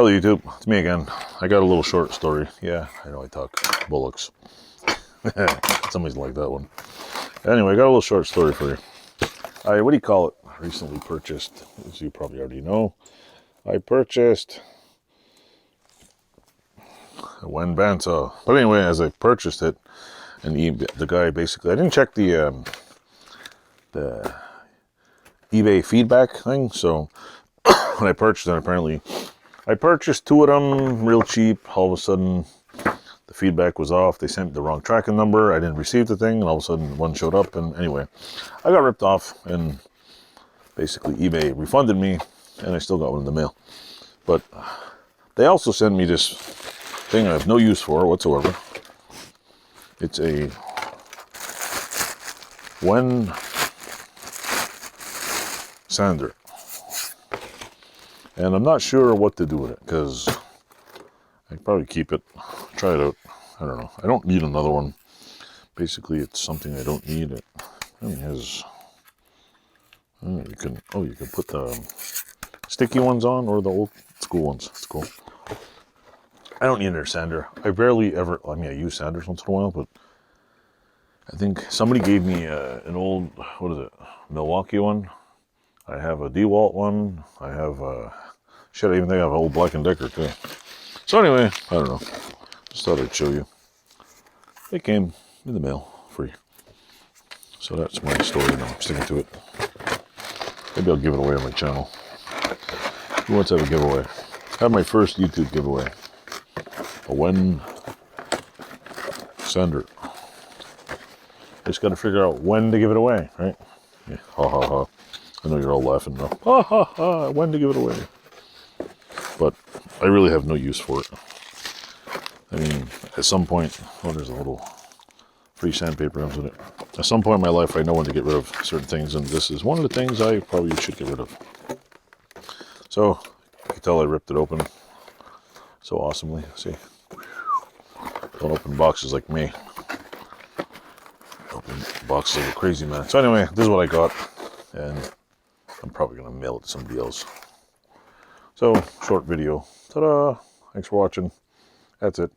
Hello YouTube, it's me again. I got a little short story. Yeah, I know I talk bullocks. Somebody's like that one. Anyway, I got a little short story for you. What do you call it? I recently purchased, as you probably already know, I purchased a WEN bandsaw. But anyway, as I purchased it, and the guy basically, I didn't check the eBay feedback thing, so when I purchased it, apparently I purchased 2 of them real cheap. All of a sudden the feedback was off. They sent the wrong tracking number. I didn't receive the thing, and all of a sudden one showed up. And anyway, I got ripped off, and basically eBay refunded me, and I still got one in the mail. But they also sent me this thing I have no use for whatsoever. It's a WEN sander, and I'm not sure what to do with it, because I'd probably keep it, try it out. I don't know. I don't need another one. Basically, it's something I don't need. It only has, you can put the sticky ones on, or the old school ones. It's cool. I don't need another sander. I barely ever, I mean, I use sanders once in a while, but I think somebody gave me an old, what is it, Milwaukee one. I have a DeWalt one. I have shit, I even think I have an old Black & Decker too. So anyway, I don't know. Just thought I'd show you. It came in the mail free. So that's my story now. I'm sticking to it. Maybe I'll give it away on my channel. Who wants to have a giveaway? I have my first YouTube giveaway. A WEN sander. Just got to figure out when to give it away, right? Yeah. Ha ha ha. I know you're all laughing now. Ha ha ha. When to give it away. But I really have no use for it. I mean, at some point, oh, there's a little free sandpaper comes with it. At some point in my life, I know when to get rid of certain things, and this is one of the things I probably should get rid of. So, you can tell I ripped it open so awesomely. See? Don't open boxes like me. Open boxes like a crazy man. So anyway, this is what I got, and I'm probably going to mail it to somebody else. So, short video. Ta-da! Thanks for watching. That's it.